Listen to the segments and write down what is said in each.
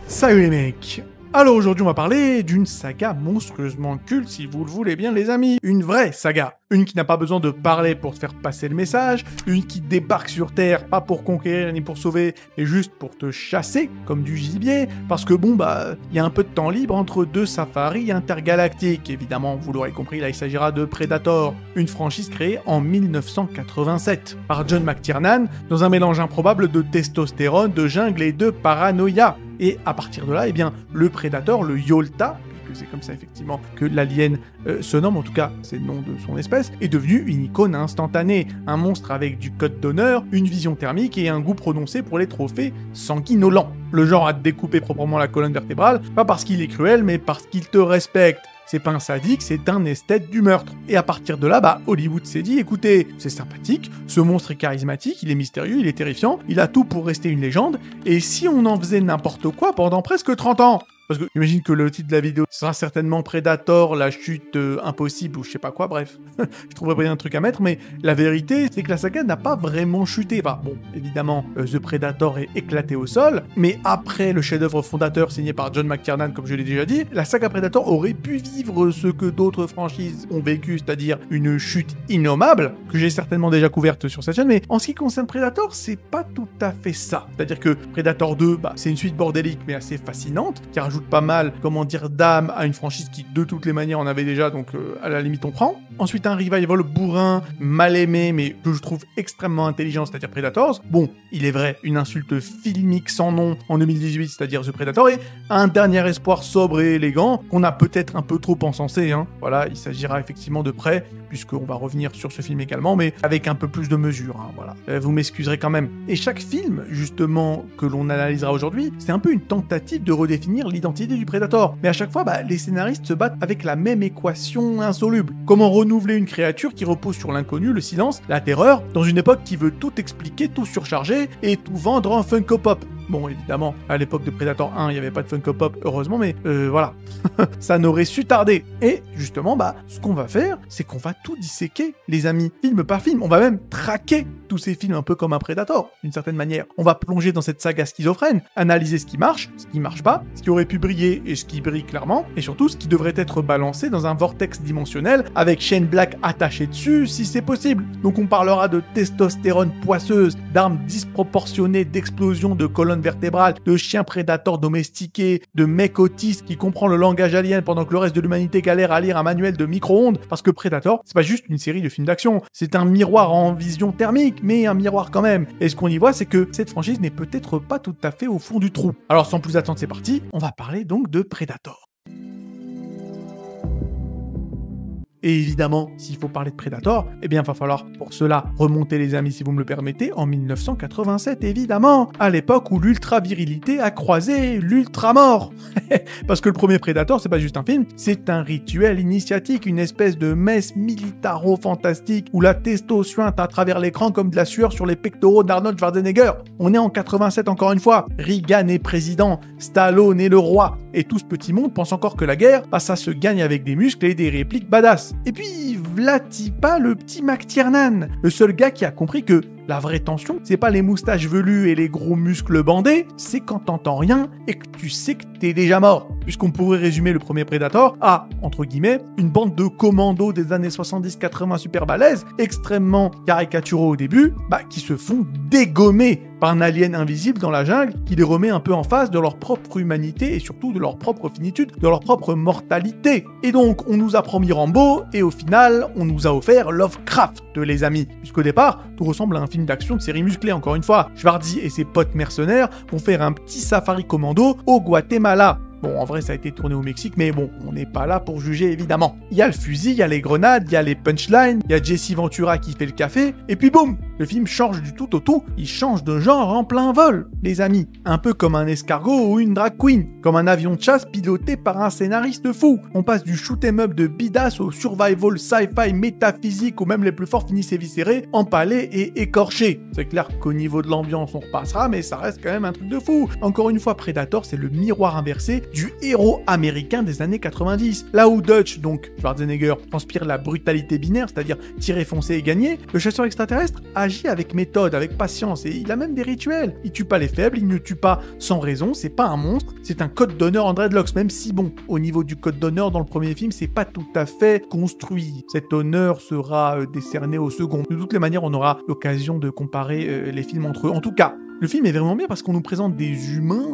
Salut les mecs. Alors aujourd'hui on va parler d'une saga monstrueusement culte si vous le voulez bien les amis. Une vraie saga. Une qui n'a pas besoin de parler pour te faire passer le message. Une qui débarque sur Terre pas pour conquérir ni pour sauver, mais juste pour te chasser comme du gibier. Parce que bon il y a un peu de temps libre entre deux safaris intergalactiques. Évidemment vous l'aurez compris là il s'agira de Predator. Une franchise créée en 1987 par John McTiernan dans un mélange improbable de testostérone, de jungle et de paranoïa. Et à partir de là, eh bien, le Predator, le Yolta, puisque c'est comme ça effectivement que l'alien se nomme, en tout cas c'est le nom de son espèce, est devenu une icône instantanée, un monstre avec du code d'honneur, une vision thermique et un goût prononcé pour les trophées sanguinolents. Le genre à te découper proprement la colonne vertébrale, pas parce qu'il est cruel, mais parce qu'il te respecte. C'est pas un sadique, c'est un esthète du meurtre. Et à partir de là, Hollywood s'est dit, écoutez, c'est sympathique, ce monstre est charismatique, il est mystérieux, il est terrifiant, il a tout pour rester une légende, et si on en faisait n'importe quoi pendant presque 30 ans? Parce que j'imagine que le titre de la vidéo sera certainement Predator, la chute impossible ou je sais pas quoi, bref. Je trouverais bien un truc à mettre, mais la vérité, c'est que la saga n'a pas vraiment chuté. Enfin, bon, évidemment, The Predator est éclaté au sol, mais après le chef-d'œuvre fondateur signé par John McTiernan, comme je l'ai déjà dit, la saga Predator aurait pu vivre ce que d'autres franchises ont vécu, c'est-à-dire une chute innommable, que j'ai certainement déjà couverte sur cette chaîne, mais en ce qui concerne Predator, c'est pas tout à fait ça. C'est-à-dire que Predator 2, c'est une suite bordélique, mais assez fascinante, qui rajoute pas mal, d'âme à une franchise qui de toutes les manières en avait déjà, donc à la limite on prend. Ensuite un revival bourrin, mal aimé, mais que je trouve extrêmement intelligent, c'est-à-dire Predators. Bon, il est vrai, une insulte filmique sans nom en 2018, c'est-à-dire The Predator, et un dernier espoir sobre et élégant, qu'on a peut-être un peu trop encensé, hein. Voilà, il s'agira effectivement de Prey, puisqu'on va revenir sur ce film également, mais avec un peu plus de mesure, hein, voilà. Vous m'excuserez quand même. Et chaque film, justement, que l'on analysera aujourd'hui, c'est un peu une tentative de redéfinir l'identité du Predator. Mais à chaque fois, les scénaristes se battent avec la même équation insoluble. Comment renouveler une créature qui repose sur l'inconnu, le silence, la terreur, dans une époque qui veut tout expliquer, tout surcharger et tout vendre en Funko Pop. Bon, évidemment, à l'époque de Predator 1, il n'y avait pas de Funko Pop, heureusement, mais voilà. Ça n'aurait su tarder. Et justement, ce qu'on va faire, c'est qu'on va tout disséquer, les amis, film par film. On va même traquer tous ces films un peu comme un Predator, d'une certaine manière. On va plonger dans cette saga schizophrène, analyser ce qui marche pas, ce qui aurait pu briller et ce qui brille clairement, et surtout ce qui devrait être balancé dans un vortex dimensionnel avec Shane Black attaché dessus, si c'est possible. Donc on parlera de testostérone poisseuse, d'armes disproportionnées, d'explosions de colonnes vertébrales, de chiens prédateurs domestiqués, de mecs autistes qui comprend le langage alien pendant que le reste de l'humanité galère à lire un manuel de micro-ondes, parce que Predator, c'est pas juste une série de films d'action, c'est un miroir en vision thermique, mais un miroir quand même. Et ce qu'on y voit, c'est que cette franchise n'est peut-être pas tout à fait au fond du trou. Alors sans plus attendre, c'est parti, on va parler donc de Predator. Et évidemment, s'il faut parler de Predator, eh bien, il va falloir pour cela remonter, les amis, si vous me le permettez, en 1987, évidemment, à l'époque où l'ultra-virilité a croisé l'ultra-mort. Parce que le premier Predator, c'est pas juste un film, c'est un rituel initiatique, une espèce de messe militaro-fantastique où la testo suinte à travers l'écran comme de la sueur sur les pectoraux d'Arnold Schwarzenegger. On est en 87 encore une fois, Reagan est président, Stallone est le roi, et tout ce petit monde pense encore que la guerre, ça se gagne avec des muscles et des répliques badass. Et puis, vlati pas le petit McTiernan, le seul gars qui a compris que la vraie tension, c'est pas les moustaches velues et les gros muscles bandés, c'est quand t'entends rien et que tu sais que t'es déjà mort. Puisqu'on pourrait résumer le premier Predator à, entre guillemets, une bande de commandos des années 70-80 super balèzes, extrêmement caricaturaux au début, qui se font dégommer par un alien invisible dans la jungle qui les remet un peu en face de leur propre humanité et surtout de leur propre finitude, de leur propre mortalité. Et donc, on nous a promis Rambo et au final, on nous a offert Lovecraft, les amis. Puisqu'au départ, tout ressemble à un film d'action de série musclée, encore une fois. Schwarzy et ses potes mercenaires vont faire un petit safari commando au Guatemala. Bon, en vrai, ça a été tourné au Mexique, mais bon, on n'est pas là pour juger, évidemment. Il y a le fusil, il y a les grenades, il y a les punchlines, il y a Jesse Ventura qui fait le café, et puis boum, le film change du tout au tout, il change de genre en plein vol, les amis. Un peu comme un escargot ou une drag queen, comme un avion de chasse piloté par un scénariste fou. On passe du shoot 'em up de bidas au survival sci-fi métaphysique où même les plus forts finissent éviscérés, empalés et écorchés. C'est clair qu'au niveau de l'ambiance, on repassera, mais ça reste quand même un truc de fou. Encore une fois, Predator, c'est le miroir inversé du héros américain des années 90. Là où Dutch, donc Schwarzenegger, transpire la brutalité binaire, c'est-à-dire tirer, foncer et gagner, le chasseur extraterrestre agit avec méthode, avec patience, et il a même des rituels. Il tue pas les faibles, il ne tue pas sans raison, c'est pas un monstre, c'est un code d'honneur en dreadlocks, même si bon, au niveau du code d'honneur dans le premier film, c'est pas tout à fait construit. Cet honneur sera décerné au second. De toutes les manières, on aura l'occasion de comparer les films entre eux. En tout cas, le film est vraiment bien parce qu'on nous présente des humains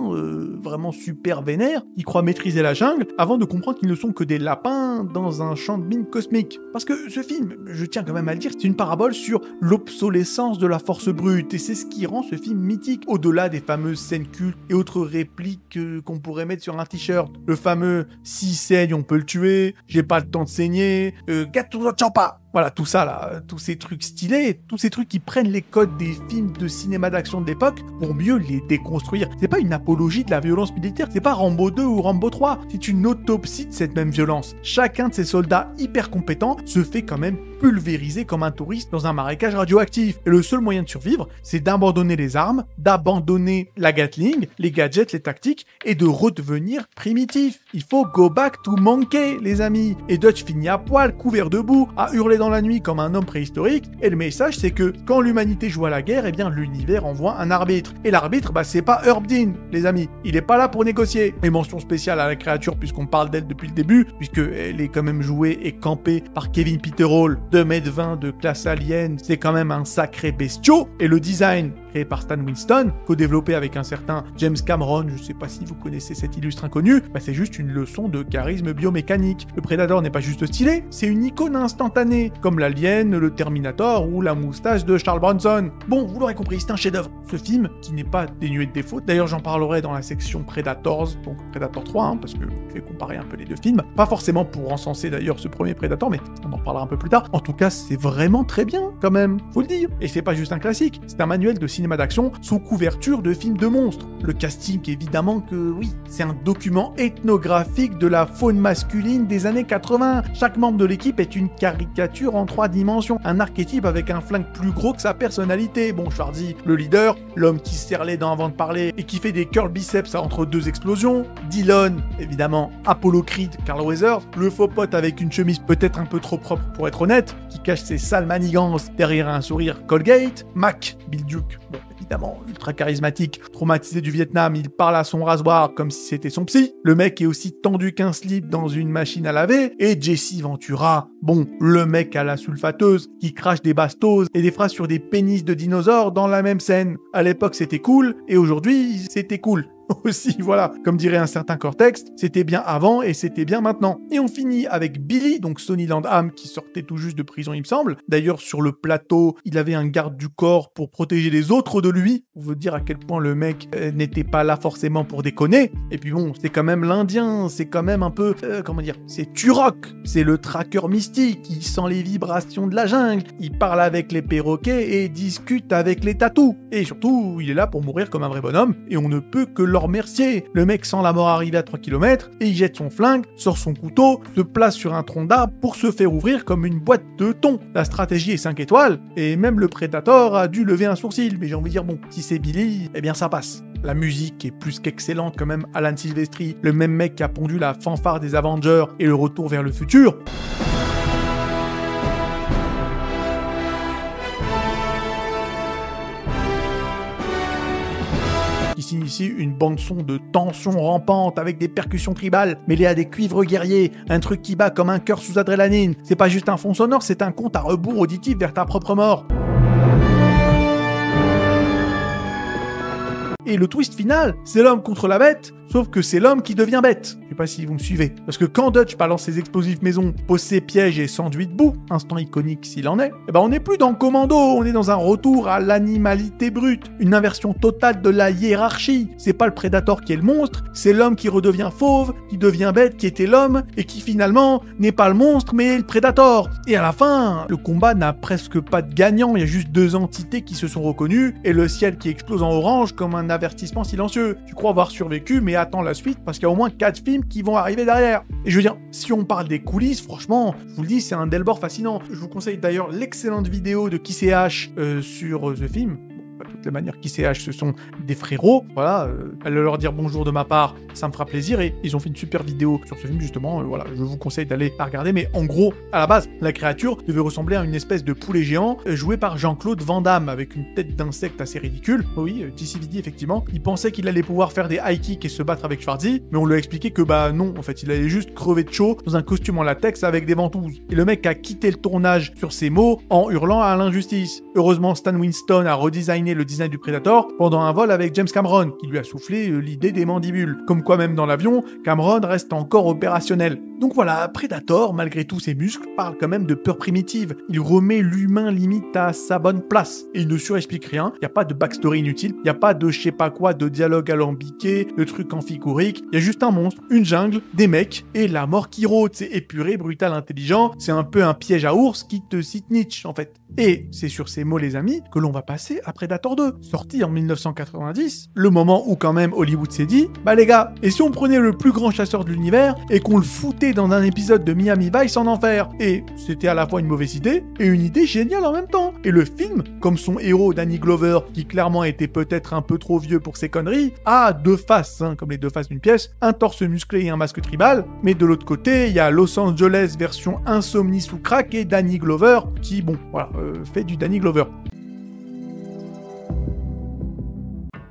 vraiment super vénères qui croient maîtriser la jungle avant de comprendre qu'ils ne sont que des lapins dans un champ de mine cosmique. Parce que ce film, je tiens quand même à le dire, c'est une parabole sur l'obsolescence de la force brute et c'est ce qui rend ce film mythique. Au-delà des fameuses scènes cultes et autres répliques qu'on pourrait mettre sur un t-shirt. Le fameux « si saigne, on peut le tuer »,« j'ai pas le temps de saigner »,« Gattuso Ciampa ». Voilà, tout ça là, tous ces trucs stylés, tous ces trucs qui prennent les codes des films de cinéma d'action de l'époque pour mieux les déconstruire. C'est pas une apologie de la violence militaire, c'est pas Rambo 2 ou Rambo 3, c'est une autopsie de cette même violence. Chacun de ces soldats hyper compétents se fait quand même pulvériser comme un touriste dans un marécage radioactif. Et le seul moyen de survivre, c'est d'abandonner les armes, d'abandonner la Gatling, les gadgets, les tactiques, et de redevenir primitif. Il faut go back to monkey, les amis. Et Dutch finit à poil, couvert de boue, à hurler dans la nuit comme un homme préhistorique. Et le message, c'est que quand l'humanité joue à la guerre, eh bien l'univers envoie un arbitre. Et l'arbitre, c'est pas Herb Dean, les amis. Il est pas là pour négocier. Et mention spéciale à la créature, puisqu'on parle d'elle depuis le début, puisqu'elle est quand même jouée et campée par Kevin Peter Hall, 2,20 m de classe alien. C'est quand même un sacré bestiau. Et le design, créé par Stan Winston, co-développé avec un certain James Cameron, je sais pas si vous connaissez cet illustre inconnu, c'est juste une leçon de charisme biomécanique. Le Predator n'est pas juste stylé, c'est une icône instantanée, comme l'Alien, le Terminator ou la moustache de Charles Bronson. Bon, vous l'aurez compris, c'est un chef-d'œuvre. Ce film, qui n'est pas dénué de défauts, d'ailleurs j'en parlerai dans la section Predators, donc Predator 3, parce que je vais comparer un peu les deux films, pas forcément pour encenser d'ailleurs ce premier Predator, mais on en parlera un peu plus tard. En tout cas, c'est vraiment très bien, quand même, faut le dire. Et c'est pas juste un classique, c'est un manuel de cinéma d'action sous couverture de films de monstres. Le casting, évidemment que oui, c'est un document ethnographique de la faune masculine des années 80. Chaque membre de l'équipe est une caricature en 3 dimensions, un archétype avec un flingue plus gros que sa personnalité. Bon, Schwarzy, le leader, l'homme qui se serre les dents avant de parler et qui fait des curl biceps entre 2 explosions. Dillon, évidemment, Apollo Creed, Carl Weathers, le faux pote avec une chemise peut-être un peu trop propre pour être honnête, qui cache ses sales manigances derrière un sourire Colgate. Mac, Bill Duke, bon, évidemment, ultra charismatique, traumatisé du Vietnam, il parle à son rasoir comme si c'était son psy. Le mec est aussi tendu qu'un slip dans une machine à laver. Et Jesse Ventura, bon, le mec à la sulfateuse, qui crache des bastos et des phrases sur des pénis de dinosaures dans la même scène. À l'époque, c'était cool, et aujourd'hui, c'était cool. Aussi, voilà, comme dirait un certain Cortex, c'était bien avant et c'était bien maintenant. Et on finit avec Billy, donc Sonny Landham, qui sortait tout juste de prison, il me semble. D'ailleurs, sur le plateau, il avait un garde du corps pour protéger les autres de lui. On veut dire à quel point le mec n'était pas là forcément pour déconner. Et puis bon, c'est quand même l'Indien, c'est quand même un peu, comment dire, c'est Turok, c'est le tracker mystique, il sent les vibrations de la jungle, il parle avec les perroquets et discute avec les tatous. Et surtout, il est là pour mourir comme un vrai bonhomme, et on ne peut que leur remercier. Le mec sent la mort arriver à 3 km et il jette son flingue, sort son couteau, se place sur un tronc d'arbre pour se faire ouvrir comme une boîte de thon. La stratégie est 5 étoiles et même le Predator a dû lever un sourcil, mais j'ai envie de dire bon, si c'est Billy, eh bien ça passe. La musique est plus qu'excellente quand même. Alan Silvestri, le même mec qui a pondu la fanfare des Avengers et le retour vers le futur. Qui s'initie une bande-son de tension rampante avec des percussions tribales mêlées à des cuivres guerriers, un truc qui bat comme un cœur sous adrénaline. C'est pas juste un fond sonore, c'est un compte à rebours auditif vers ta propre mort. Et le twist final, c'est l'homme contre la bête, sauf que c'est l'homme qui devient bête. Je sais pas si vous me suivez. Parce que quand Dutch balance ses explosifs maison, pose ses pièges et s'enduit debout, instant iconique s'il en est, eh ben on n'est plus dans Commando, on est dans un retour à l'animalité brute, une inversion totale de la hiérarchie. C'est pas le Predator qui est le monstre, c'est l'homme qui redevient fauve, qui devient bête, qui était l'homme, et qui finalement n'est pas le monstre mais le Predator. Et à la fin, le combat n'a presque pas de gagnant, il y a juste 2 entités qui se sont reconnues, et le ciel qui explose en orange comme un avertissement silencieux. Tu crois avoir survécu, mais attends la suite parce qu'il y a au moins 4 films qui vont arriver derrière. Et je veux dire, si on parle des coulisses, franchement, je vous le dis, c'est un Delbord fascinant. Je vous conseille d'ailleurs l'excellente vidéo de Kiss et H sur ce film. de toutes les manières, qui CH, ce sont des frérots. Voilà, allez leur dire bonjour de ma part, ça me fera plaisir. Et ils ont fait une super vidéo sur ce film, justement. Voilà, je vous conseille d'aller la regarder. Mais en gros, à la base, la créature devait ressembler à une espèce de poulet géant joué par Jean-Claude Van Damme avec une tête d'insecte assez ridicule. Oui, TCVD, effectivement. Il pensait qu'il allait pouvoir faire des high kicks et se battre avec Schwarzy, mais on lui a expliqué que bah non, en fait, il allait juste crever de chaud dans un costume en latex avec des ventouses. Et le mec a quitté le tournage sur ces mots en hurlant à l'injustice. Heureusement, Stan Winston a redesigné le design du Predator pendant un vol avec James Cameron, qui lui a soufflé l'idée des mandibules. Comme quoi, même dans l'avion, Cameron reste encore opérationnel. Donc voilà, Predator, malgré tous ses muscles, parle quand même de peur primitive. Il remet l'humain limite à sa bonne place. Et il ne surexplique rien, il n'y a pas de backstory inutile, il n'y a pas de je sais pas quoi, de dialogue alambiqué, de trucs amphigoriques, il y a juste un monstre, une jungle, des mecs, et la mort qui rôde. C'est épuré, brutal, intelligent, c'est un peu un piège à ours qui te cite Nietzsche, en fait. Et c'est sur ces mots, les amis, que l'on va passer à Predator 2, sorti en 1990, le moment où quand même Hollywood s'est dit, bah les gars, et si on prenait le plus grand chasseur de l'univers et qu'on le foutait dans un épisode de Miami Vice en enfer? Et c'était à la fois une mauvaise idée et une idée géniale en même temps. Et le film, comme son héros Danny Glover, qui clairement était peut-être un peu trop vieux pour ses conneries, a deux faces, comme les deux faces d'une pièce, un torse musclé et un masque tribal, mais de l'autre côté, il y a Los Angeles version insomnie sous crack et Danny Glover qui, bon, voilà, fait du Danny Glover.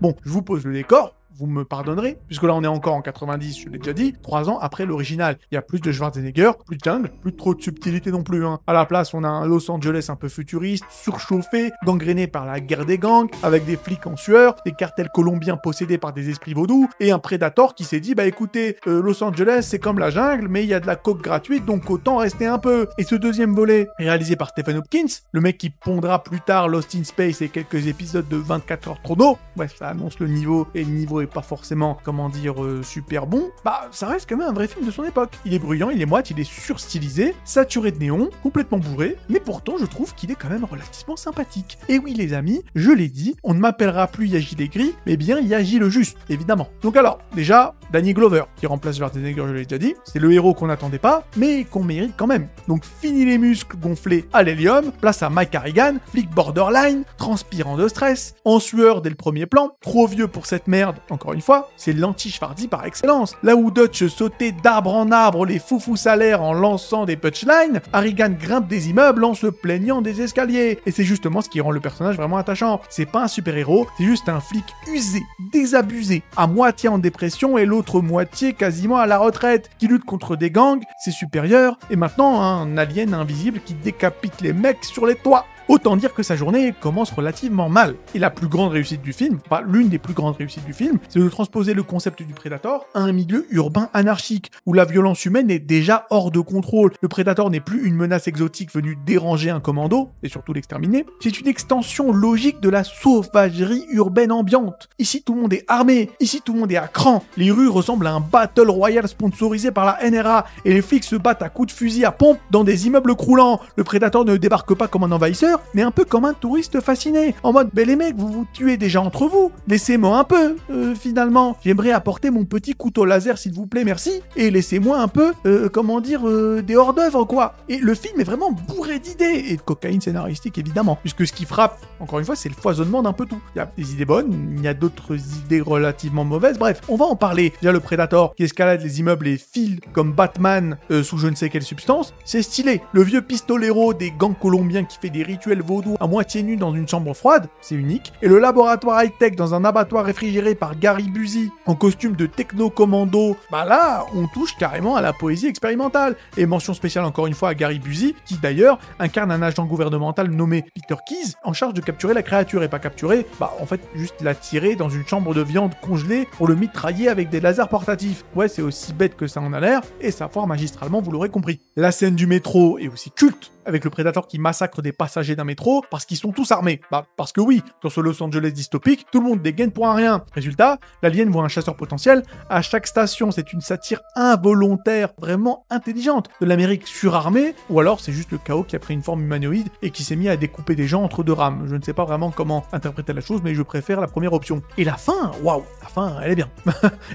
Bon, je vous pose le décor. Vous me pardonnerez, puisque là on est encore en 90, je l'ai déjà dit, 3 ans après l'original. Il y a plus de Schwarzenegger, plus de jungle, plus trop de subtilité non plus. À la place, on a un Los Angeles un peu futuriste, surchauffé, gangréné par la guerre des gangs, avec des flics en sueur, des cartels colombiens possédés par des esprits vaudous, et un Predator qui s'est dit, bah écoutez, Los Angeles c'est comme la jungle, mais il y a de la coke gratuite, donc autant rester un peu. Et ce deuxième volet, réalisé par Stephen Hopkins, le mec qui pondra plus tard Lost in Space et quelques épisodes de 24 heures chrono, bref, ça annonce le niveau, et le niveau est pas forcément, comment dire, super bon, bah ça reste quand même un vrai film de son époque. Il est bruyant, il est moite, il est surstylisé, saturé de néon, complètement bourré, mais pourtant je trouve qu'il est quand même relativement sympathique. Et oui les amis, je l'ai dit, on ne m'appellera plus Yaji les Gris, mais bien Yaji le Juste, évidemment. Donc alors, déjà, Danny Glover, qui remplace Schwarzenegger, je l'ai déjà dit, c'est le héros qu'on n'attendait pas, mais qu'on mérite quand même. Donc fini les muscles gonflés à l'hélium, place à Mike Harrigan, flic borderline, transpirant de stress, en sueur dès le premier plan, trop vieux pour cette merde, encore une fois, c'est l'anti-Schwarzy par excellence. Là où Dutch sautait d'arbre en arbre les foufous salaires en lançant des punchlines, Harrigan grimpe des immeubles en se plaignant des escaliers. Et c'est justement ce qui rend le personnage vraiment attachant. C'est pas un super-héros, c'est juste un flic usé, désabusé, à moitié en dépression et l'autre moitié quasiment à la retraite, qui lutte contre des gangs, ses supérieurs, et maintenant un alien invisible qui décapite les mecs sur les toits. Autant dire que sa journée commence relativement mal. Et la plus grande réussite du film, enfin l'une des plus grandes réussites du film, c'est de transposer le concept du Predator à un milieu urbain anarchique, où la violence humaine est déjà hors de contrôle. Le Predator n'est plus une menace exotique venue déranger un commando, et surtout l'exterminer. C'est une extension logique de la sauvagerie urbaine ambiante. Ici tout le monde est armé, ici tout le monde est à cran. Les rues ressemblent à un battle royal sponsorisé par la NRA, et les flics se battent à coups de fusil à pompe dans des immeubles croulants. Le Predator ne débarque pas comme un envahisseur, mais un peu comme un touriste fasciné, en mode, ben les mecs, vous vous tuez déjà entre vous, laissez-moi un peu, finalement, j'aimerais apporter mon petit couteau laser s'il vous plaît, merci, et laissez-moi un peu, des hors-d'œuvre quoi. Et le film est vraiment bourré d'idées, et de cocaïne scénaristique évidemment, puisque ce qui frappe, encore une fois, c'est le foisonnement d'un peu tout. Il y a des idées bonnes, il y a d'autres idées relativement mauvaises, bref, on va en parler. Déjà le Predator qui escalade les immeubles et file comme Batman sous je ne sais quelle substance, c'est stylé. Le vieux pistolero des gangs colombiens qui fait des rituels vaudou à moitié nu dans une chambre froide, c'est unique. Et le laboratoire high-tech dans un abattoir réfrigéré par Gary Busey en costume de techno-commando, bah là, on touche carrément à la poésie expérimentale. Et mention spéciale encore une fois à Gary Busey, qui d'ailleurs incarne un agent gouvernemental nommé Peter Keyes, en charge de capturer la créature, et pas capturer, bah en fait juste la tirer dans une chambre de viande congelée pour le mitrailler avec des lasers portatifs. Ouais, c'est aussi bête que ça en a l'air, et ça foire magistralement, vous l'aurez compris. La scène du métro est aussi culte, avec le Predator qui massacre des passagers d'un métro parce qu'ils sont tous armés. Bah, parce que oui, dans ce Los Angeles dystopique, tout le monde dégaine pour un rien. Résultat, l'alien voit un chasseur potentiel à chaque station. C'est une satire involontaire, vraiment intelligente, de l'Amérique surarmée, ou alors c'est juste le chaos qui a pris une forme humanoïde et qui s'est mis à découper des gens entre deux rames. Je ne sais pas vraiment comment interpréter la chose, mais je préfère la première option. Et la fin, waouh, la fin, elle est bien.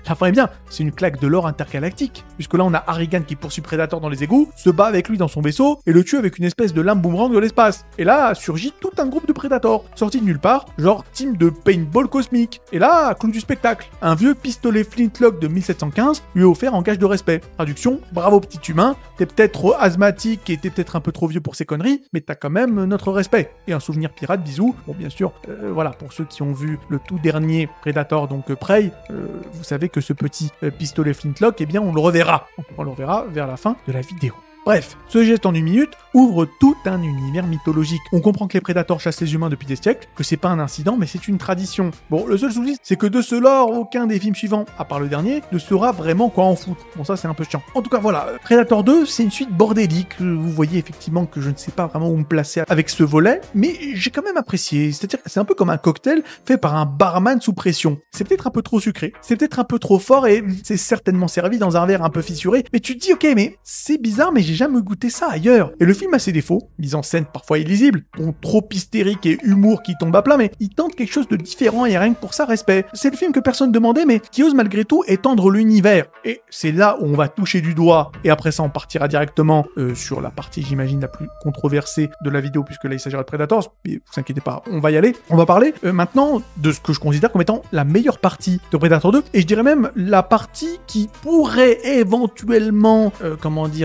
La fin est bien. C'est une claque de l'or intergalactique, puisque là on a Harrigan qui poursuit Predator dans les égouts, se bat avec lui dans son vaisseau et le tue avec avec une espèce de lame boomerang de l'espace. Et là surgit tout un groupe de Predators, sortis de nulle part, genre team de paintball cosmique. Et là, clou du spectacle, un vieux pistolet flintlock de 1715 lui est offert en gage de respect. Traduction, bravo petit humain, t'es peut-être trop asthmatique et t'es peut-être un peu trop vieux pour ces conneries, mais t'as quand même notre respect. Et un souvenir pirate, bisous. Bon, bien sûr, voilà, pour ceux qui ont vu le tout dernier Predator, donc Prey, vous savez que ce petit pistolet flintlock, eh bien, on le reverra. On le reverra vers la fin de la vidéo. Bref, ce geste en 1 minute ouvre tout un univers mythologique. On comprend que les prédateurs chassent les humains depuis des siècles, que c'est pas un incident, mais c'est une tradition. Bon, le seul souci, c'est que de ce lore, aucun des films suivants, à part le dernier, ne saura vraiment quoi en foutre. Bon, ça, c'est un peu chiant. En tout cas, voilà, Predator 2, c'est une suite bordélique. Vous voyez effectivement que je ne sais pas vraiment où me placer avec ce volet, mais j'ai quand même apprécié. C'est-à-dire que c'est un peu comme un cocktail fait par un barman sous pression. C'est peut-être un peu trop sucré, c'est peut-être un peu trop fort et c'est certainement servi dans un verre un peu fissuré, mais tu te dis, ok, mais c'est bizarre, mais j'ai jamais goûté ça ailleurs. Et le film a ses défauts, mise en scène parfois illisible, bon, trop hystérique et humour qui tombe à plat, mais il tente quelque chose de différent et rien que pour ça, respect. C'est le film que personne demandait, mais qui ose malgré tout étendre l'univers. Et c'est là où on va toucher du doigt, et après ça on partira directement sur la partie, j'imagine, la plus controversée de la vidéo, puisque là il s'agira de Predators, mais vous inquiétez pas, on va y aller. On va parler maintenant de ce que je considère comme étant la meilleure partie de Predator 2, et je dirais même la partie qui pourrait éventuellement,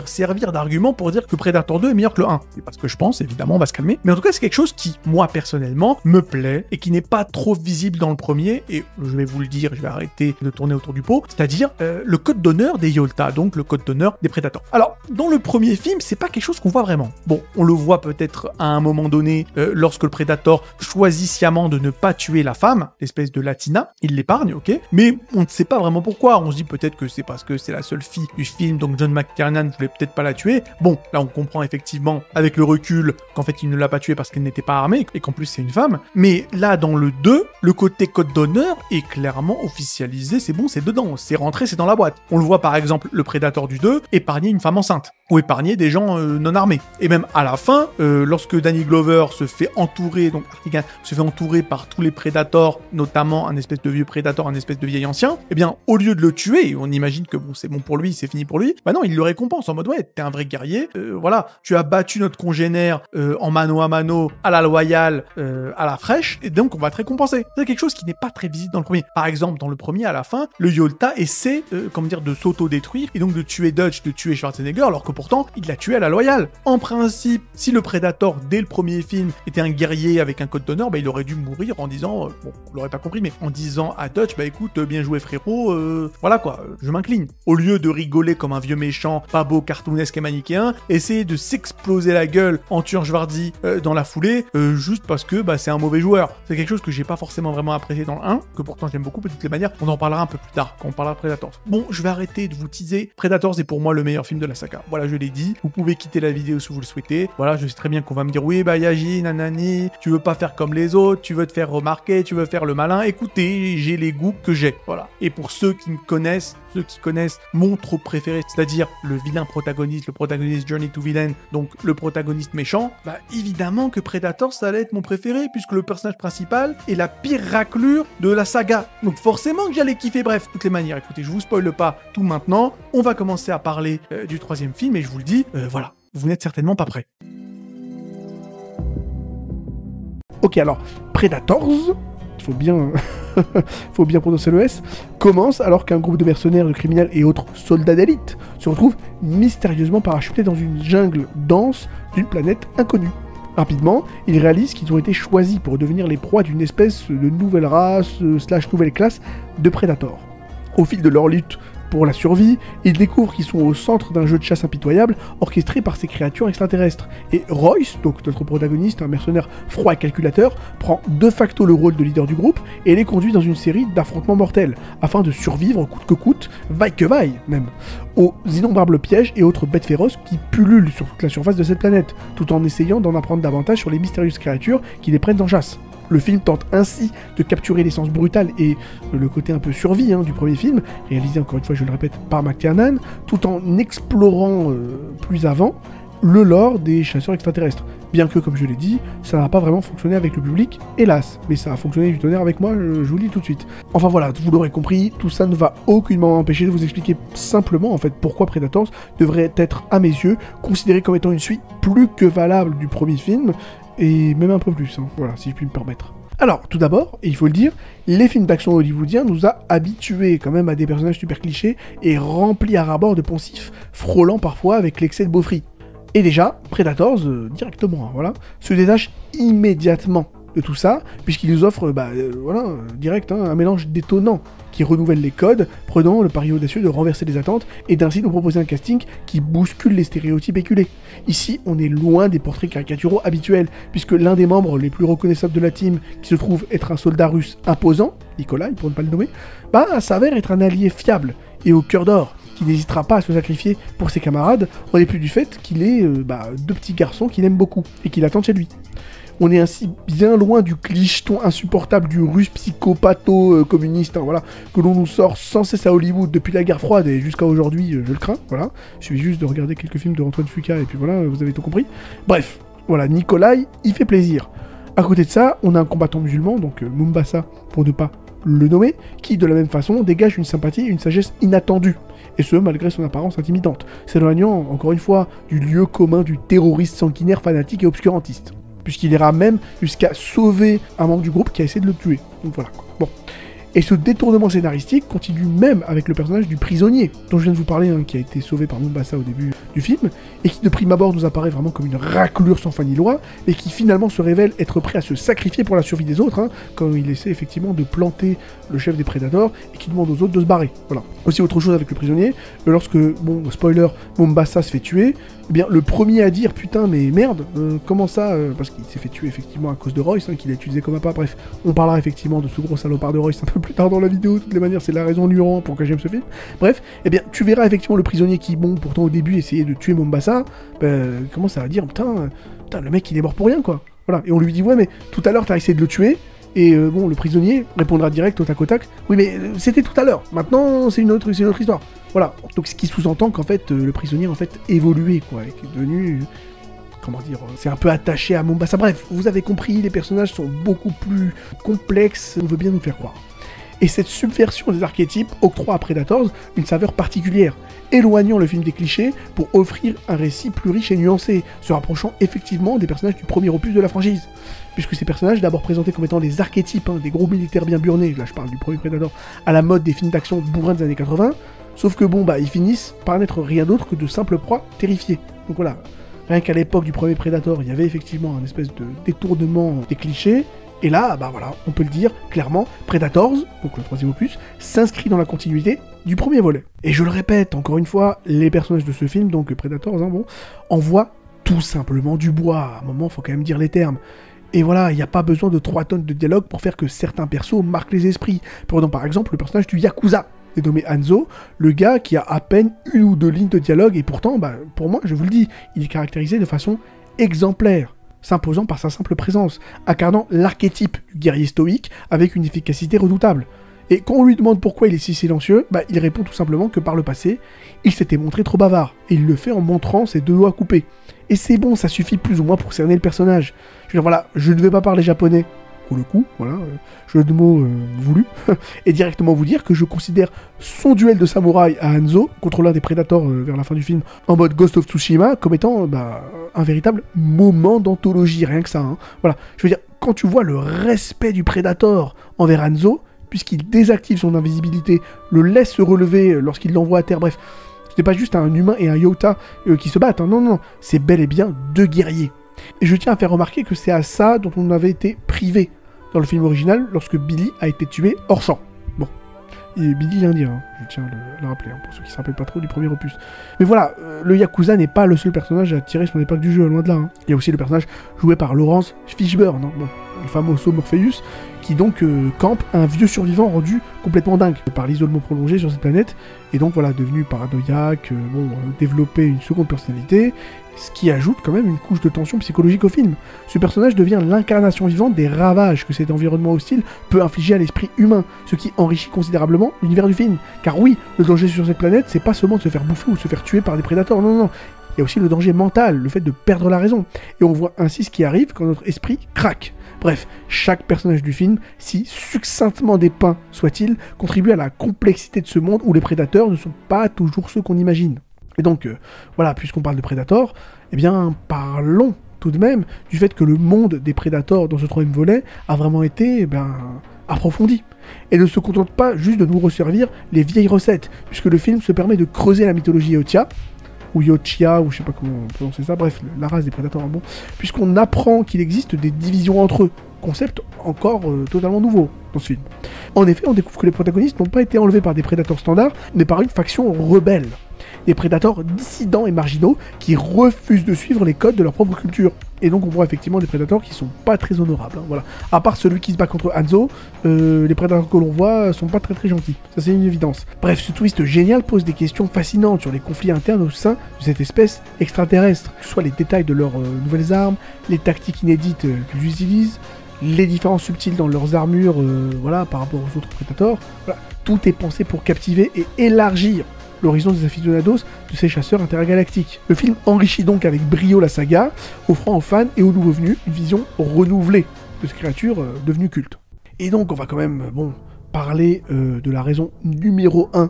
servir d'argument pour dire que Predator 2 est meilleur que le 1. C'est pas ce que je pense, évidemment, on va se calmer. Mais en tout cas, c'est quelque chose qui, moi, personnellement, me plaît et qui n'est pas trop visible dans le premier. Et je vais vous le dire, je vais arrêter de tourner autour du pot. C'est-à-dire le code d'honneur des Yolta, donc le code d'honneur des Predators. Alors, dans le premier film, c'est pas quelque chose qu'on voit vraiment. Bon, on le voit peut-être à un moment donné, lorsque le Predator choisit sciemment de ne pas tuer la femme, l'espèce de Latina. Il l'épargne, ok. Mais on ne sait pas vraiment pourquoi. On se dit peut-être que c'est parce que c'est la seule fille du film, donc John McTiernan voulait peut-être pas la tuer. Bon, là on comprend effectivement avec le recul qu'en fait il ne l'a pas tuée parce qu'elle n'était pas armée et qu'en plus c'est une femme. Mais là dans le 2, le côté code d'honneur est clairement officialisé, c'est bon, c'est dedans, c'est rentré, c'est dans la boîte. On le voit par exemple le Predator du 2 épargner une femme enceinte ou épargner des gens non armés. Et même à la fin, lorsque Danny Glover se fait entourer, donc Artigan se fait entourer par tous les Predators, notamment un espèce de vieux Predator, un espèce de vieil ancien, eh bien au lieu de le tuer, on imagine que bon c'est bon pour lui, c'est fini pour lui, bah non, il le récompense en mode ouais, t'es un vrai guerrier, voilà, tu as battu notre congénère en mano à mano, à la loyale, à la fraîche, et donc on va te récompenser. C'est quelque chose qui n'est pas très visible dans le premier. Par exemple, dans le premier, à la fin, le Yolta essaie, de s'auto-détruire, et donc de tuer Dutch, de tuer Schwarzenegger, alors que pourtant, il l'a tué à la loyale. En principe, si le Predator, dès le premier film, était un guerrier avec un code d'honneur, bah il aurait dû mourir en disant, bon, vous l'aurez pas compris, mais en disant à Dutch, bah écoute, bien joué frérot, voilà quoi, je m'incline. Au lieu de rigoler comme un vieux méchant, pas beau, cartoonesque et manichéen, essayer de s'exploser la gueule en tuant Schwarzy dans la foulée, juste parce que bah, c'est un mauvais joueur. C'est quelque chose que j'ai pas forcément vraiment apprécié dans le 1, que pourtant j'aime beaucoup, de toutes les manières, on en parlera un peu plus tard, quand on parlera de Predators. Bon, je vais arrêter de vous teaser, Predators est pour moi le meilleur film de la saga. Voilà, je l'ai dit, vous pouvez quitter la vidéo si vous le souhaitez. Voilà, je sais très bien qu'on va me dire, oui, bah Yaji, nanani, tu veux pas faire comme les autres, tu veux te faire remarquer, tu veux faire le malin. Écoutez, j'ai les goûts que j'ai, voilà. Et pour ceux qui me connaissent, mon trope préféré, c'est-à-dire le vilain protagoniste, le protagoniste Journey to Villain, donc le protagoniste méchant, bah évidemment que Predator ça allait être mon préféré puisque le personnage principal est la pire raclure de la saga. Donc forcément que j'allais kiffer. Bref, toutes les manières, écoutez, je vous spoile pas tout maintenant. On va commencer à parler du troisième film et je vous le dis, voilà, vous n'êtes certainement pas prêts. Ok, alors, Predators, il faut bien prononcer le S, commence alors qu'un groupe de mercenaires, de criminels et autres soldats d'élite se retrouvent mystérieusement parachutés dans une jungle dense d'une planète inconnue. Rapidement, ils réalisent qu'ils ont été choisis pour devenir les proies d'une espèce de nouvelle race / nouvelle classe de prédateurs. Au fil de leur lutte pour la survie, ils découvrent qu'ils sont au centre d'un jeu de chasse impitoyable orchestré par ces créatures extraterrestres. Et Royce, donc notre protagoniste, un mercenaire froid et calculateur, prend de facto le rôle de leader du groupe et les conduit dans une série d'affrontements mortels, afin de survivre coûte que coûte, vaille que vaille même, aux innombrables pièges et autres bêtes féroces qui pullulent sur toute la surface de cette planète, tout en essayant d'en apprendre davantage sur les mystérieuses créatures qui les prennent en chasse. Le film tente ainsi de capturer l'essence brutale et le côté un peu survie du premier film, réalisé encore une fois, je le répète, par McTiernan, tout en explorant plus avant le lore des chasseurs extraterrestres. Bien que, comme je l'ai dit, ça n'a pas vraiment fonctionné avec le public, hélas. Mais ça a fonctionné du tonnerre avec moi, je vous le dis tout de suite. Enfin voilà, vous l'aurez compris, tout ça ne va aucunement m'empêcher de vous expliquer simplement, en fait, pourquoi Predators devrait être, à mes yeux, considéré comme étant une suite plus que valable du premier film, et même un peu plus, hein, voilà, si je puis me permettre. Alors, tout d'abord, et il faut le dire, les films d'action hollywoodiens nous a habitués quand même à des personnages super clichés et remplis à ras-bord de poncifs, frôlant parfois avec l'excès de beaufry. Et déjà, Predators, directement, hein, voilà, se détache immédiatement de tout ça, puisqu'il nous offre, direct, hein, un mélange détonnant qui renouvelle les codes, prenant le pari audacieux de renverser les attentes et d'ainsi nous proposer un casting qui bouscule les stéréotypes éculés. Ici, on est loin des portraits caricaturaux habituels, puisque l'un des membres les plus reconnaissables de la team, qui se trouve être un soldat russe imposant, Nikolai pour ne pas le nommer, s'avère être un allié fiable et au cœur d'or, qui n'hésitera pas à se sacrifier pour ses camarades, en dépit du fait qu'il ait deux petits garçons qu'il aime beaucoup et qu'il attend chez lui. On est ainsi bien loin du clicheton insupportable du russe psychopatho-communiste, voilà, que l'on nous sort sans cesse à Hollywood depuis la guerre froide et jusqu'à aujourd'hui, je le crains, voilà. Il suffit juste de regarder quelques films de Antoine Fuqua et puis voilà, vous avez tout compris. Bref, voilà, Nikolai, il fait plaisir. À côté de ça, on a un combattant musulman, donc Mombasa, pour ne pas le nommer, qui de la même façon dégage une sympathie et une sagesse inattendue. Et ce, malgré son apparence intimidante, s'éloignant, encore une fois, du lieu commun du terroriste sanguinaire, fanatique et obscurantiste. Puisqu'il ira même jusqu'à sauver un membre du groupe qui a essayé de le tuer. Donc voilà, quoi. Bon. Et ce détournement scénaristique continue même avec le personnage du prisonnier, dont je viens de vous parler, hein, qui a été sauvé par Mombasa au début du film, et qui de prime abord nous apparaît vraiment comme une raclure sans foi ni loi, et qui finalement se révèle être prêt à se sacrifier pour la survie des autres, hein, quand il essaie effectivement de planter le chef des Predators, et qui demande aux autres de se barrer. Voilà. Aussi autre chose avec le prisonnier, lorsque, bon, spoiler, Mombasa se fait tuer, eh bien, le premier à dire, putain, mais merde, comment ça, parce qu'il s'est fait tuer effectivement à cause de Royce, hein, qu'il a utilisé comme appât, bref, on parlera effectivement de ce gros salopard de Royce un peu plus tard dans la vidéo, de toutes les manières, c'est la raison numéro 1 pour que j'aime ce film. Bref, eh bien, tu verras effectivement le prisonnier qui, bon, pourtant au début essayait de tuer Mombasa, comment ça va dire, putain, le mec il est mort pour rien, quoi. Voilà, et on lui dit, ouais, mais tout à l'heure t'as essayé de le tuer, et bon, le prisonnier répondra direct au tac au tac, oui, mais c'était tout à l'heure, maintenant c'est une autre histoire. Voilà, donc ce qui sous-entend qu'en fait, le prisonnier en fait évolué, quoi, et qui est devenu, comment dire, c'est un peu attaché à Mombasa. Bref, vous avez compris, les personnages sont beaucoup plus complexes, on veut bien nous faire croire. Et cette subversion des archétypes octroie à Predators une saveur particulière, éloignant le film des clichés pour offrir un récit plus riche et nuancé, se rapprochant effectivement des personnages du premier opus de la franchise. Puisque ces personnages, d'abord présentés comme étant des archétypes, hein, des gros militaires bien burnés, là je parle du premier Predator, à la mode des films d'action bourrins des années 80, sauf que bon, ils finissent par n'être rien d'autre que de simples proies terrifiées. Donc voilà, rien qu'à l'époque du premier Predator, il y avait effectivement un espèce de détournement des clichés, et là, voilà, on peut le dire clairement, Predators, donc le troisième opus, s'inscrit dans la continuité du premier volet. Et je le répète, encore une fois, les personnages de ce film, donc Predators, hein, envoient tout simplement du bois. À un moment, faut quand même dire les termes. Et voilà, il n'y a pas besoin de 3 tonnes de dialogue pour faire que certains persos marquent les esprits. Prenons par exemple le personnage du Yakuza, dénommé Hanzo, le gars qui a à peine 1 ou 2 lignes de dialogue, et pourtant, pour moi, je vous le dis, il est caractérisé de façon exemplaire, s'imposant par sa simple présence, incarnant l'archétype du guerrier stoïque avec une efficacité redoutable. Et quand on lui demande pourquoi il est si silencieux, il répond tout simplement que par le passé, il s'était montré trop bavard, et il le fait en montrant ses 2 doigts coupés. Et c'est bon, ça suffit plus ou moins pour cerner le personnage. Je veux dire, voilà, je ne vais pas parler japonais, pour le coup, voilà, jeu de mots voulu, et directement vous dire que je considère son duel de samouraï à Hanzo, contre l'un des Predators vers la fin du film, en mode Ghost of Tsushima, comme étant un véritable moment d'anthologie, rien que ça. Hein. Voilà, je veux dire, quand tu vois le respect du Predator envers Hanzo, puisqu'il désactive son invisibilité, le laisse se relever lorsqu'il l'envoie à terre, bref, ce n'est pas juste un humain et un Yota qui se battent, hein. Non, c'est bel et bien 2 guerriers. Et je tiens à faire remarquer que c'est à ça dont on avait été privé dans le film original lorsque Billy a été tué hors champ. Bon, et Billy l'Indien, hein, je tiens à le rappeler, hein, pour ceux qui ne se rappellent pas trop du premier opus. Mais voilà, le Yakuza n'est pas le seul personnage à tirer son épingle du jeu, loin de là. Hein. Il y a aussi le personnage joué par Laurence Fishburne, hein, le fameux Morpheus, qui donc campe un vieux survivant rendu complètement dingue par l'isolement prolongé sur cette planète, et donc voilà, devenu paranoïaque, développer une seconde personnalité, ce qui ajoute quand même une couche de tension psychologique au film. Ce personnage devient l'incarnation vivante des ravages que cet environnement hostile peut infliger à l'esprit humain, ce qui enrichit considérablement l'univers du film. Car oui, le danger sur cette planète, c'est pas seulement de se faire bouffer ou de se faire tuer par des prédateurs, non, Il y a aussi le danger mental, le fait de perdre la raison. Et on voit ainsi ce qui arrive quand notre esprit craque. Bref, chaque personnage du film, si succinctement dépeint soit-il, contribue à la complexité de ce monde où les prédateurs ne sont pas toujours ceux qu'on imagine. Et donc, voilà, puisqu'on parle de Predator, eh bien, parlons tout de même du fait que le monde des Predators dans ce troisième volet a vraiment été, approfondi. Et ne se contente pas juste de nous resservir les vieilles recettes, puisque le film se permet de creuser la mythologie Yotia, ou Yochia, ou je sais pas comment on prononce ça, bref, la race des prédateurs en bon, puisqu'on apprend qu'il existe des divisions entre eux, concept encore totalement nouveau dans ce film. En effet, on découvre que les protagonistes n'ont pas été enlevés par des prédateurs standards, mais par une faction rebelle. Des prédateurs dissidents et marginaux qui refusent de suivre les codes de leur propre culture. Et donc on voit effectivement des prédateurs qui sont pas très honorables, hein, voilà. À part celui qui se bat contre Hanzo, les prédateurs que l'on voit sont pas très très gentils. Ça c'est une évidence. Bref, ce twist génial pose des questions fascinantes sur les conflits internes au sein de cette espèce extraterrestre. Que ce soit les détails de leurs nouvelles armes, les tactiques inédites qu'ils utilisent, les différences subtiles dans leurs armures, par rapport aux autres prédateurs. Voilà. Tout est pensé pour captiver et élargir l'horizon des aficionados de ces chasseurs intergalactiques. Le film enrichit donc avec brio la saga, offrant aux fans et aux nouveaux venus une vision renouvelée de cette créature devenue culte. Et donc on va quand même parler de la raison numéro 1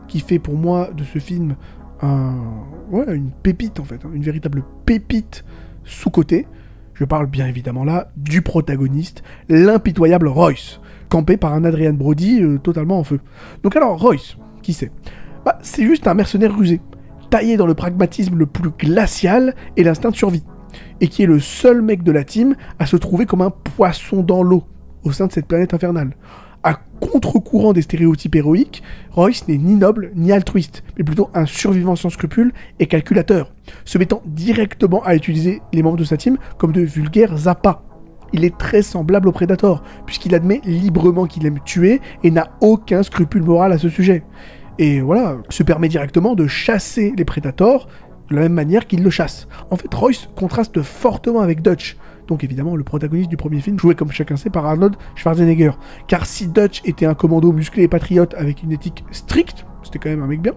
qui fait pour moi de ce film une pépite en fait, une véritable pépite sous-cotée. Je parle bien évidemment là du protagoniste, l'impitoyable Royce, campé par un Adrian Brody totalement en feu. Donc alors Royce, qui c'est ? C'est juste un mercenaire rusé, taillé dans le pragmatisme le plus glacial et l'instinct de survie, et qui est le seul mec de la team à se trouver comme un poisson dans l'eau au sein de cette planète infernale. À contre-courant des stéréotypes héroïques, Royce n'est ni noble ni altruiste, mais plutôt un survivant sans scrupules et calculateur, se mettant directement à utiliser les membres de sa team comme de vulgaires appâts. Il est très semblable au Predator, puisqu'il admet librement qu'il aime tuer et n'a aucun scrupule moral à ce sujet. Et voilà, se permet directement de chasser les Predators de la même manière qu'il le chasse. En fait, Royce contraste fortement avec Dutch, donc évidemment le protagoniste du premier film, joué comme chacun sait par Arnold Schwarzenegger. Car si Dutch était un commando musclé et patriote avec une éthique stricte, c'était quand même un mec bien,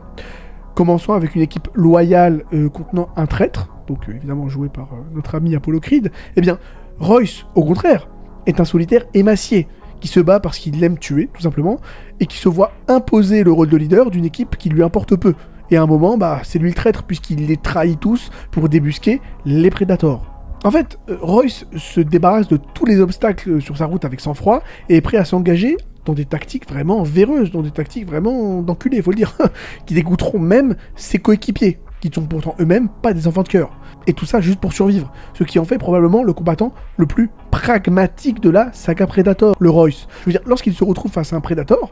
commençant avec une équipe loyale contenant un traître, donc évidemment joué par notre ami Apollo Creed, eh bien Royce, au contraire, est un solitaire émacié, qui se bat parce qu'il aime tuer, tout simplement, et qui se voit imposer le rôle de leader d'une équipe qui lui importe peu. Et à un moment, c'est lui le traître, puisqu'il les trahit tous pour débusquer les Predators. En fait, Royce se débarrasse de tous les obstacles sur sa route avec sang-froid, et est prêt à s'engager dans des tactiques vraiment véreuses, dans des tactiques vraiment d'enculés, faut le dire, qui dégoûteront même ses coéquipiers, qui ne sont pourtant eux-mêmes pas des enfants de cœur. Et tout ça juste pour survivre, ce qui en fait probablement le combattant le plus pragmatique de la saga Predator, le Royce. Je veux dire, lorsqu'il se retrouve face à un Predator,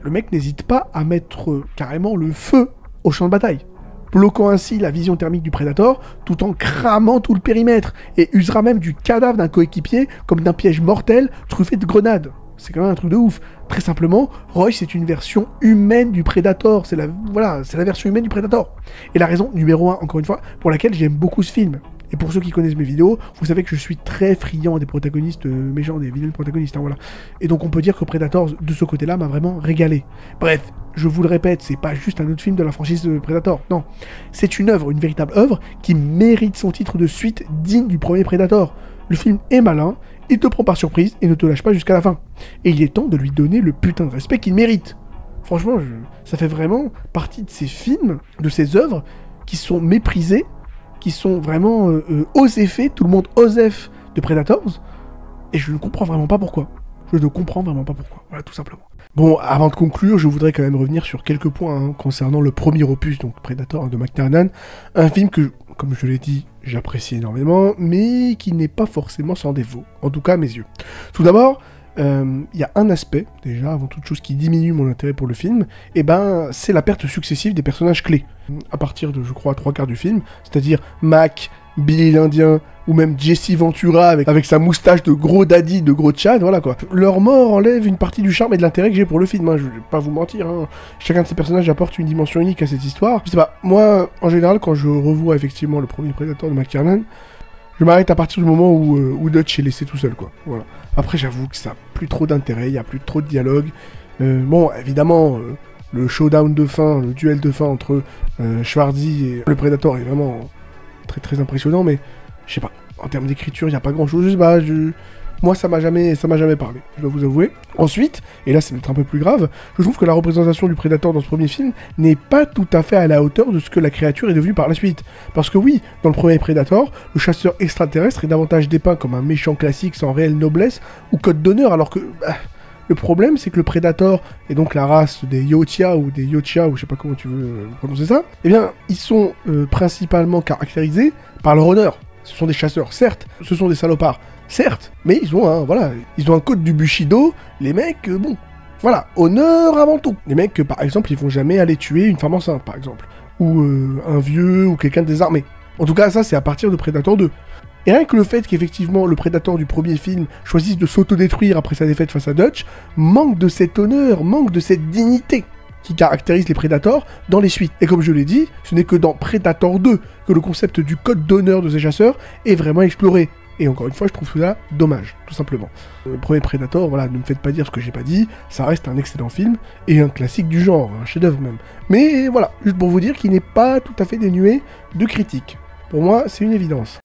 le mec n'hésite pas à mettre carrément le feu au champ de bataille, bloquant ainsi la vision thermique du Predator, tout en cramant tout le périmètre, et usera même du cadavre d'un coéquipier comme d'un piège mortel truffé de grenades. C'est quand même un truc de ouf. Très simplement, Royce est une version humaine du Predator. C'est la version humaine du Predator. Et la raison numéro 1, encore une fois, pour laquelle j'aime beaucoup ce film. Et pour ceux qui connaissent mes vidéos, vous savez que je suis très friand des protagonistes méchants, des vilains protagonistes, voilà. Et donc on peut dire que Predator, de ce côté-là, m'a vraiment régalé. Bref, je vous le répète, c'est pas juste un autre film de la franchise de Predator, non. C'est une œuvre, une véritable œuvre, qui mérite son titre de suite digne du premier Predator. Le film est malin, il te prend par surprise et ne te lâche pas jusqu'à la fin. Et il est temps de lui donner le putain de respect qu'il mérite. Franchement, ça fait vraiment partie de ces films, de ces œuvres, qui sont méprisées, qui sont vraiment osés faits, tout le monde osef de Predators, et je ne comprends vraiment pas pourquoi. Voilà, tout simplement. Bon, avant de conclure, je voudrais quand même revenir sur quelques points concernant le premier opus, donc Predator de McTiernan, un film que, comme je l'ai dit, j'apprécie énormément, mais qui n'est pas forcément sans défaut, en tout cas à mes yeux. Tout d'abord, il y a un aspect, déjà, avant toute chose, qui diminue mon intérêt pour le film, et c'est la perte successive des personnages clés. À partir de, je crois, 3/4 du film, c'est-à-dire Mac, Billy l'Indien, ou même Jesse Ventura avec sa moustache de gros daddy, de gros Chad, voilà quoi. Leur mort enlève une partie du charme et de l'intérêt que j'ai pour le film, je vais pas vous mentir, Chacun de ces personnages apporte une dimension unique à cette histoire. Je sais pas, moi, en général, quand je revois effectivement le premier Predator de McTiernan, je m'arrête à partir du moment où Dutch est laissé tout seul, quoi. Voilà. Après, j'avoue que ça a plus trop d'intérêt, il y a plus trop de dialogue. Bon, évidemment, le showdown de fin, le duel de fin entre Schwarzy et le Predator est vraiment très très impressionnant, mais je sais pas, en termes d'écriture, il n'y a pas grand chose, moi ça m'a jamais parlé, je dois vous avouer. Ensuite, et là c'est peut-être un peu plus grave, je trouve que la représentation du Predator dans ce premier film n'est pas tout à fait à la hauteur de ce que la créature est devenue par la suite. Parce que oui, dans le premier Predator, le chasseur extraterrestre est davantage dépeint comme un méchant classique sans réelle noblesse ou code d'honneur, alors que... le problème, c'est que le Predator, et donc la race des Yotia ou des Yotia, ou je sais pas comment tu veux prononcer ça, eh bien, ils sont principalement caractérisés par leur honneur. Ce sont des chasseurs, certes, ce sont des salopards, certes, mais ils ont un code du Bushido, les mecs, bon, voilà, honneur avant tout. Les mecs, par exemple, ils vont jamais aller tuer une femme enceinte, par exemple, ou un vieux, ou quelqu'un de désarmé. En tout cas, ça, c'est à partir de Predator 2. Et rien que le fait qu'effectivement le Predator du premier film choisisse de s'autodétruire après sa défaite face à Dutch, manque de cet honneur, manque de cette dignité qui caractérise les Predators dans les suites. Et comme je l'ai dit, ce n'est que dans Predator 2 que le concept du code d'honneur de ces chasseurs est vraiment exploré. Et encore une fois, je trouve ça dommage, tout simplement. Le premier Predator, voilà, ne me faites pas dire ce que j'ai pas dit, ça reste un excellent film, et un classique du genre, un chef-d'œuvre même. Mais voilà, juste pour vous dire qu'il n'est pas tout à fait dénué de critiques. Pour moi, c'est une évidence.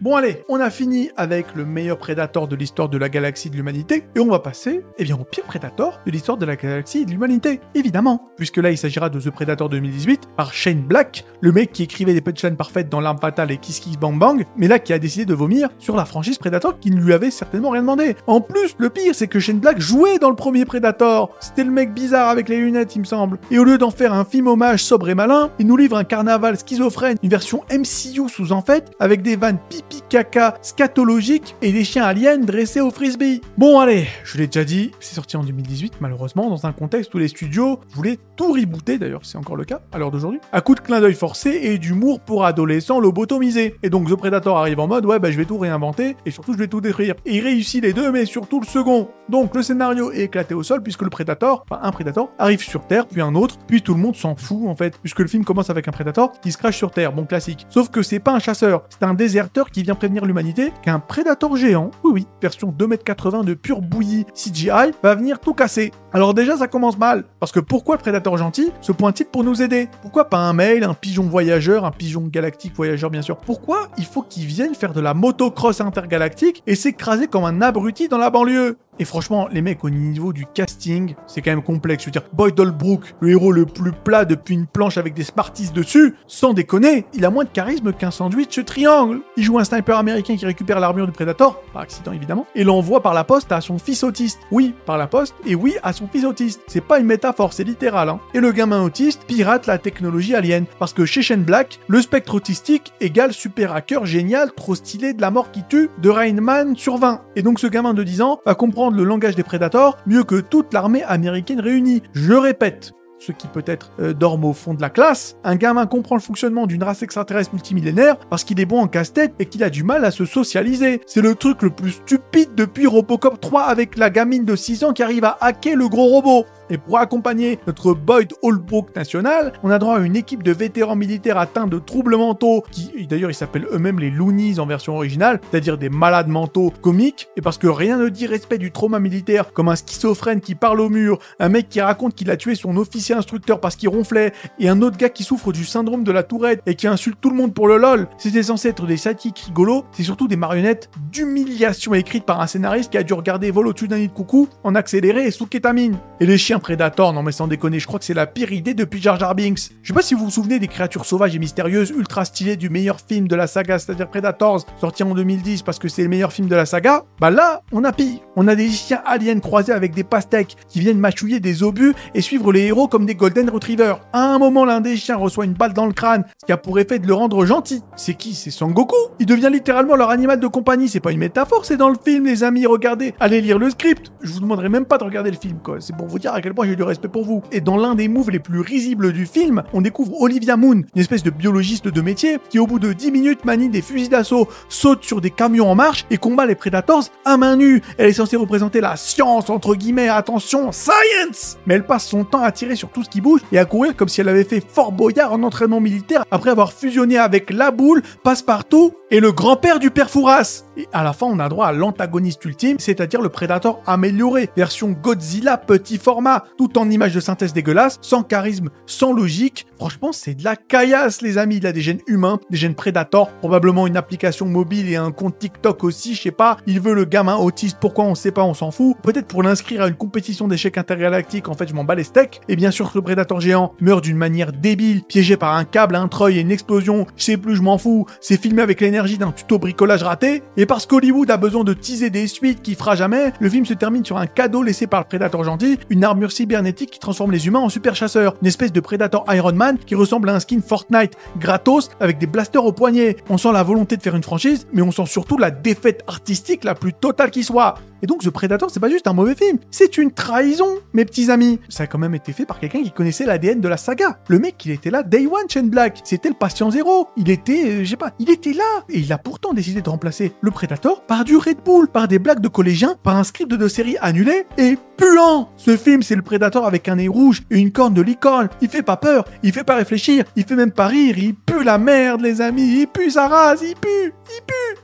Bon allez, on a fini avec le meilleur Predator de l'histoire de la galaxie de l'humanité, et on va passer, au pire Predator de l'histoire de la galaxie et de l'humanité, évidemment. Puisque là, il s'agira de The Predator 2018, par Shane Black, le mec qui écrivait des punchlines parfaites dans L'Arme Fatale et Kiss Kiss Bang Bang, mais là qui a décidé de vomir sur la franchise Predator qui ne lui avait certainement rien demandé. En plus, le pire, c'est que Shane Black jouait dans le premier Predator. C'était le mec bizarre avec les lunettes, il me semble. Et au lieu d'en faire un film hommage sobre et malin, il nous livre un carnaval schizophrène, une version MCU sous en fait, avec des vannes pipi caca scatologiques et des chiens aliens dressés au frisbee. Bon allez, je l'ai déjà dit, c'est sorti en 2018 malheureusement, dans un contexte où les studios voulaient tout rebooter, d'ailleurs c'est encore le cas à l'heure d'aujourd'hui, à coup de clin d'œil forcé et d'humour pour adolescents lobotomisés. Et donc The Predator arrive en mode je vais tout réinventer et surtout je vais tout détruire. Et il réussit les deux, mais surtout le second. Donc le scénario est éclaté au sol puisque le Predator, un Predator, arrive sur Terre, puis un autre, puis tout le monde s'en fout en fait, puisque le film commence avec un Predator qui se crache sur Terre, bon classique. Sauf que c'est pas un chasseur, c'est un déserteur qui vient prévenir l'humanité qu'un Predator géant, oui, version 2,80 m de pure bouillie CGI, va venir tout casser. Alors déjà ça commence mal, parce que pourquoi le Predator gentil se pointe-t-il pour nous aider? Pourquoi pas un mail, un pigeon voyageur, un pigeon galactique voyageur bien sûr? Pourquoi il faut qu'il vienne faire de la motocross intergalactique et s'écraser comme un abruti dans la banlieue? Et franchement, les mecs, au niveau du casting, c'est quand même complexe. Je veux dire, Boyd Holbrook, le héros le plus plat depuis une planche avec des Smarties dessus, sans déconner, il a moins de charisme qu'un sandwich triangle. Il joue un sniper américain qui récupère l'armure du Predator, par accident évidemment, et l'envoie par la poste à son fils autiste. Oui, par la poste, et oui, à son fils autiste. C'est pas une métaphore, c'est littéral, hein. Et le gamin autiste pirate la technologie alien, parce que chez Shane Black, le spectre autistique égale super hacker génial, trop stylé de la mort qui tue, de Rain Man sur 20. Et donc ce gamin de 10 ans va comprendre le langage des Predators mieux que toute l'armée américaine réunie. Je répète, ceux qui peut-être dorment au fond de la classe, un gamin comprend le fonctionnement d'une race extraterrestre multimillénaire parce qu'il est bon en casse-tête et qu'il a du mal à se socialiser. C'est le truc le plus stupide depuis Robocop 3 avec la gamine de 6 ans qui arrive à hacker le gros robot. Et pour accompagner notre Boyd Holbrook national, on a droit à une équipe de vétérans militaires atteints de troubles mentaux, qui d'ailleurs ils s'appellent eux-mêmes les Loonies en version originale, c'est-à-dire des malades mentaux comiques, et parce que rien ne dit respect du trauma militaire, comme un schizophrène qui parle au mur, un mec qui raconte qu'il a tué son officier instructeur parce qu'il ronflait, et un autre gars qui souffre du syndrome de la tourette et qui insulte tout le monde pour le lol. C'était censé être des sidekicks rigolos, c'est surtout des marionnettes d'humiliation écrites par un scénariste qui a dû regarder Vol au-dessus d'un nid de coucou en accéléré et sous kétamine. Et les chiens Predator, non mais sans déconner, je crois que c'est la pire idée depuis Jar Jar Binks. Je sais pas si vous vous souvenez des créatures sauvages et mystérieuses ultra stylées du meilleur film de la saga, c'est-à-dire Predators, sorti en 2010 parce que c'est le meilleur film de la saga. Bah là, on a pire. On a des chiens aliens croisés avec des pastèques qui viennent mâchouiller des obus et suivre les héros comme des Golden Retrievers. À un moment, l'un des chiens reçoit une balle dans le crâne, ce qui a pour effet de le rendre gentil. C'est qui? C'est Son Goku. Il devient littéralement leur animal de compagnie. C'est pas une métaphore, c'est dans le film, les amis, regardez. Allez lire le script. Je vous demanderai même pas de regarder le film, quoi. C'est pour vous dire à quel point j'ai du respect pour vous. Et dans l'un des moves les plus risibles du film, on découvre Olivia Moon, une espèce de biologiste de métier, qui au bout de 10 minutes manie des fusils d'assaut, saute sur des camions en marche et combat les Predators à main nue. Elle est censée représenter la science, entre guillemets, attention, science! Mais elle passe son temps à tirer sur tout ce qui bouge et à courir comme si elle avait fait Fort Boyard en entraînement militaire après avoir fusionné avec La Boule, Passepartout et le grand-père du père Fouras. Et à la fin, on a droit à l'antagoniste ultime, c'est-à-dire le Predator amélioré, version Godzilla petit format, tout en images de synthèse dégueulasse, sans charisme, sans logique. Franchement, c'est de la caillasse, les amis. Il a des gènes humains, des gènes Predator, probablement une application mobile et un compte TikTok aussi, je sais pas. Il veut le gamin autiste, pourquoi on sait pas, on s'en fout. Peut-être pour l'inscrire à une compétition d'échecs intergalactiques, en fait, je m'en bats les steaks. Et bien sûr, le Predator géant meurt d'une manière débile, piégé par un câble, un treuil et une explosion. Je sais plus, je m'en fous. C'est filmé avec l'énergie d'un tuto bricolage raté. Et parce qu'Hollywood a besoin de teaser des suites qu'il fera jamais, le film se termine sur un cadeau laissé par le Predator gentil, une armure cybernétique qui transforme les humains en super chasseurs, une espèce de Predator Iron Man qui ressemble à un skin Fortnite gratos avec des blasters au poignet. On sent la volonté de faire une franchise, mais on sent surtout la défaite artistique la plus totale qui soit. Et donc, The Predator, c'est pas juste un mauvais film, c'est une trahison, mes petits amis. Ça a quand même été fait par quelqu'un qui connaissait l'ADN de la saga. Le mec, il était là, Day One, Shane Black. C'était le patient zéro. Il était, je sais pas, il était là. Et il a pourtant décidé de remplacer le Predator par du Red Bull, par des blagues de collégiens, par un script de série annulé et puant. Ce film, c'est le Predator avec un nez rouge et une corne de licorne. Il fait pas peur, il fait pas réfléchir, il fait même pas rire. Il pue la merde, les amis. Il pue sa race, il pue.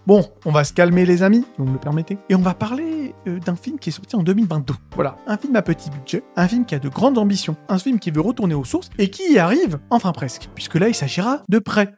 Bon, on va se calmer, les amis, si vous me le permettez. Et on va parler d'un film qui est sorti en 2022. Voilà, un film à petit budget, un film qui a de grandes ambitions, un film qui veut retourner aux sources et qui y arrive, enfin presque, puisque là il s'agira de Prey.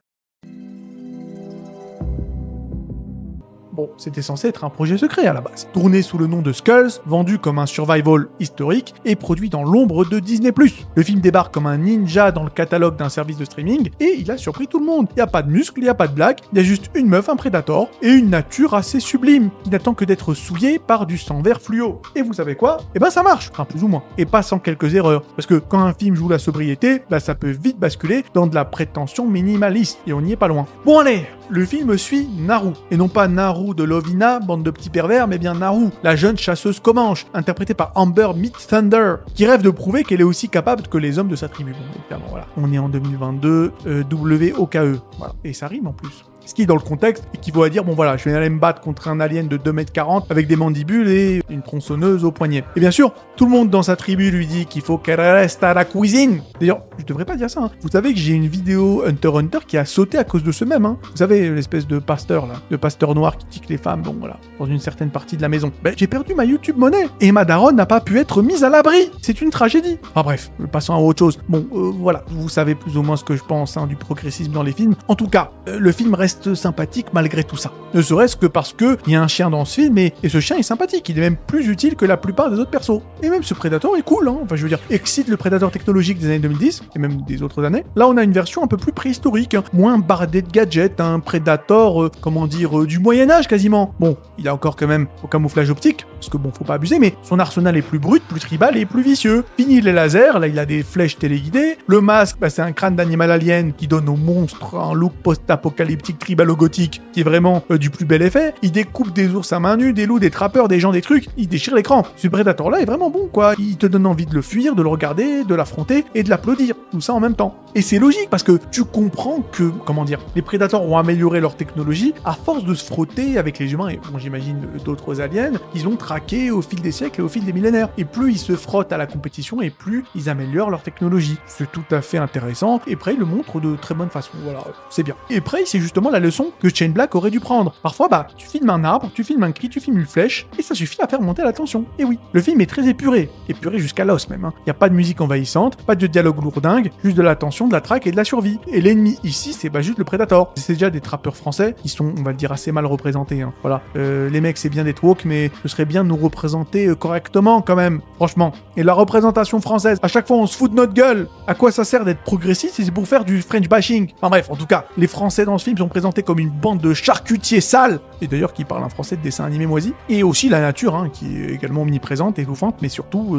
Bon, c'était censé être un projet secret à la base. Tourné sous le nom de Skulls, vendu comme un survival historique et produit dans l'ombre de Disney+. Le film débarque comme un ninja dans le catalogue d'un service de streaming et il a surpris tout le monde. Il n'y a pas de muscles, il n'y a pas de blagues, il y a juste une meuf, un Predator et une nature assez sublime qui n'attend que d'être souillée par du sang vert fluo. Et vous savez quoi ? Eh ben ça marche, enfin plus ou moins. Et pas sans quelques erreurs. Parce que quand un film joue la sobriété, là ça peut vite basculer dans de la prétention minimaliste et on n'y est pas loin. Bon allez, le film suit Naru. Et non pas Naru de Lovina, bande de petits pervers, mais bien Naru, la jeune chasseuse Comanche, interprétée par Amber Midthunder, qui rêve de prouver qu'elle est aussi capable que les hommes de sa tribu. Bon, évidemment, voilà. On est en 2022, WOKE, voilà. Et ça rime en plus. Ce qui, dans le contexte, équivaut à dire, bon voilà, je vais aller me battre contre un alien de 2m40 avec des mandibules et une tronçonneuse au poignet. Et bien sûr, tout le monde dans sa tribu lui dit qu'il faut qu'elle reste à la cuisine. D'ailleurs, je devrais pas dire ça, hein. Vous savez que j'ai une vidéo Hunter x Hunter qui a sauté à cause de ce même, hein. Vous savez, l'espèce de pasteur, là, le pasteur noir qui tique les femmes, bon voilà, dans une certaine partie de la maison. Ben, j'ai perdu ma YouTube monnaie et ma daronne n'a pas pu être mise à l'abri. C'est une tragédie. Enfin bref, passons à autre chose. Bon, voilà, vous savez plus ou moins ce que je pense, hein, du progressisme dans les films. En tout cas, le film reste sympathique malgré tout ça. Ne serait-ce que parce que il y a un chien dans ce film et ce chien est sympathique, il est même plus utile que la plupart des autres persos. Et même ce Predator est cool, hein. Enfin je veux dire, excite le Predator technologique des années 2010 et même des autres années. Là on a une version un peu plus préhistorique, hein, moins bardée de gadgets, un Predator, du Moyen-Âge quasiment. Bon, il a encore quand même au camouflage optique, parce que bon, faut pas abuser, mais son arsenal est plus brut, plus tribal et plus vicieux. Fini les lasers, là il a des flèches téléguidées. Le masque, bah, c'est un crâne d'animal alien qui donne au monstre un look post-apocalyptique tribalo-gothique qui est vraiment du plus bel effet. Il découpe des ours à main nue, des loups, des trappeurs, des gens, des trucs. Il déchire l'écran. Ce Predator là est vraiment bon, quoi. Il te donne envie de le fuir, de le regarder, de l'affronter et de l'applaudir. Tout ça en même temps. Et c'est logique parce que tu comprends que, comment dire, les Predators ont amélioré leur technologie à force de se frotter avec les humains et, bon, j'imagine d'autres aliens qu'ils ont traqués au fil des siècles et au fil des millénaires. Et plus ils se frottent à la compétition et plus ils améliorent leur technologie. C'est tout à fait intéressant et Prey le montre de très bonne façon. Voilà, c'est bien. Et Prey, c'est justement la leçon que Shane Black aurait dû prendre. Parfois, bah, tu filmes un arbre, tu filmes un cri, tu filmes une flèche et ça suffit à faire monter la tension. Et oui, le film est très épuré jusqu'à l'os même. Il n'y a pas de musique envahissante, pas de dialogue lourdingue, juste de la tension, de la traque et de la survie. Et l'ennemi ici, c'est juste le Predator. C'est déjà des trappeurs français qui sont, on va le dire, assez mal représentés. Hein. Voilà, les mecs, c'est bien d'être woke, mais ce serait bien de nous représenter correctement quand même, franchement. Et la représentation française, à chaque fois on se fout de notre gueule. À quoi ça sert d'être progressiste si c'est pour faire du French bashing? Enfin bref, en tout cas, les Français dans ce film sont présentés comme une bande de charcutiers sales, et d'ailleurs qui parlent un français de dessin animé moisi, et aussi la nature, hein, qui est également omniprésente, étouffante, mais surtout,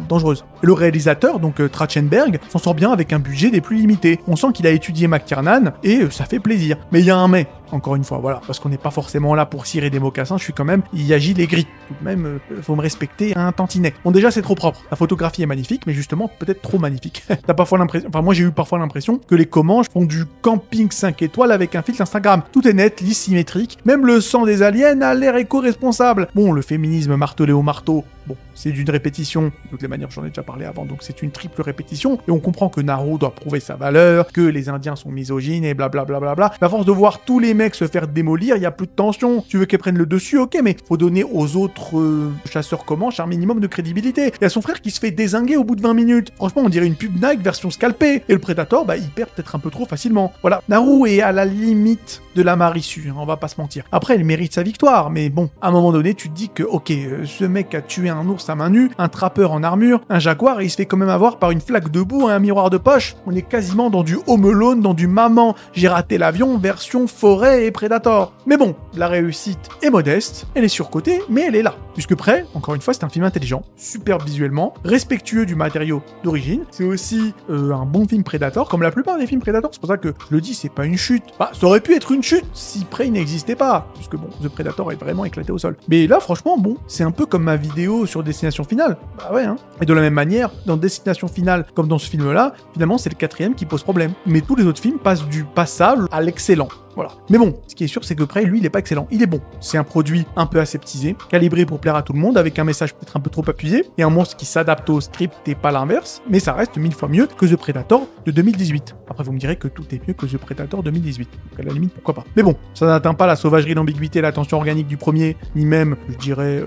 dangereuse. Et le réalisateur, donc Trachtenberg, s'en sort bien avec un budget des plus limités. On sent qu'il a étudié McTiernan, et ça fait plaisir. Mais il y a un mais. Encore une fois, voilà, parce qu'on n'est pas forcément là pour cirer des mocassins, je suis quand même Yagil et gris. Tout de même, faut me respecter un tantinet. Bon, déjà, c'est trop propre. La photographie est magnifique, mais justement, peut-être trop magnifique. T'as parfois l'impression, enfin, moi, j'ai eu parfois l'impression que les Comanches font du camping 5 étoiles avec un filtre Instagram. Tout est net, lisse, symétrique. Même le sang des aliens a l'air éco-responsable. Bon, le féminisme martelé au marteau, bon, c'est d'une répétition, de toutes les manières j'en ai déjà parlé avant, donc c'est une triple répétition, et on comprend que Naru doit prouver sa valeur, que les Indiens sont misogynes et blablabla. À force de voir tous les mecs se faire démolir, il y a plus de tension. Tu veux qu'elle prenne le dessus, ok, mais faut donner aux autres chasseurs Comanches un minimum de crédibilité. Il y a son frère qui se fait dézinguer au bout de 20 minutes. Franchement, on dirait une pub Nike version scalpée. Et le Predator, bah, il perd peut-être un peu trop facilement. Voilà, Naru est à la limite de la marissue, hein, on va pas se mentir. Après, elle mérite sa victoire, mais bon, à un moment donné, tu te dis que, ok, ce mec a tué un ours à main nue, un trappeur en armure, un jaguar, et il se fait quand même avoir par une flaque de boue et un miroir de poche. On est quasiment dans du Home Alone, dans du Maman, j'ai raté l'avion, version forêt et Predator. Mais bon, la réussite est modeste, elle est surcotée, mais elle est là. Puisque Prey, encore une fois, c'est un film intelligent, superbe visuellement, respectueux du matériau d'origine. C'est aussi un bon film Predator, comme la plupart des films Predator. C'est pour ça que je le dis, c'est pas une chute. Bah, ça aurait pu être une chute si Prey n'existait pas. Puisque bon, The Predator est vraiment éclaté au sol. Mais là, franchement, bon, c'est un peu comme ma vidéo sur Destination Finale. Bah ouais, hein. Et de la même manière, dans Destination Finale, comme dans ce film-là, finalement, c'est le 4e qui pose problème. Mais tous les autres films passent du passable à l'excellent. Voilà. Mais bon, ce qui est sûr, c'est que Prey, lui, il est pas excellent. Il est bon. C'est un produit un peu aseptisé, calibré pour plaire à tout le monde, avec un message peut-être un peu trop appuyé, et un monstre qui s'adapte au script et pas l'inverse, mais ça reste 1000 fois mieux que The Predator de 2018. Après, vous me direz que tout est mieux que The Predator 2018. Donc à la limite, pourquoi pas. Mais bon, ça n'atteint pas la sauvagerie, l'ambiguïté, la tension organique du premier, ni même, je dirais,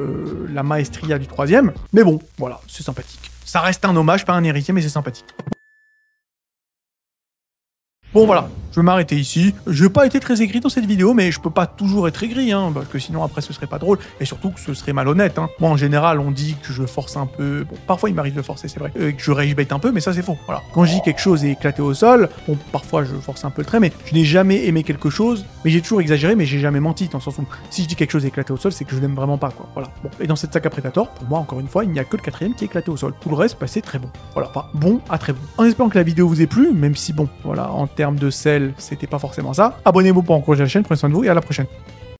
la maestria du 3e. Mais bon, voilà, c'est sympathique. Ça reste un hommage, pas un héritier, mais c'est sympathique. Bon voilà, je vais m'arrêter ici. Je n'ai pas été très aigri dans cette vidéo, mais je peux pas toujours être aigri, hein, parce que sinon après ce serait pas drôle, et surtout que ce serait malhonnête. Hein. Moi en général, on dit que je force un peu, bon parfois il m'arrive de forcer, c'est vrai, que je rage bait un peu, mais ça c'est faux. Voilà. Quand je dis quelque chose est éclaté au sol, bon parfois je force un peu le trait, mais je n'ai jamais aimé quelque chose, mais j'ai toujours exagéré, mais j'ai jamais menti, dans le sens où si je dis quelque chose est éclaté au sol, c'est que je l'aime vraiment pas, quoi. Voilà. Bon, et dans cette saga Predator, pour moi encore une fois, il n'y a que le 4e qui est éclaté au sol. Tout le reste, bah, c'est très bon. Voilà, enfin bon à très bon. En espérant que la vidéo vous ait plu, même si bon, voilà, en termes de sel, c'était pas forcément ça. Abonnez-vous pour encourager la chaîne, prenez soin de vous et à la prochaine.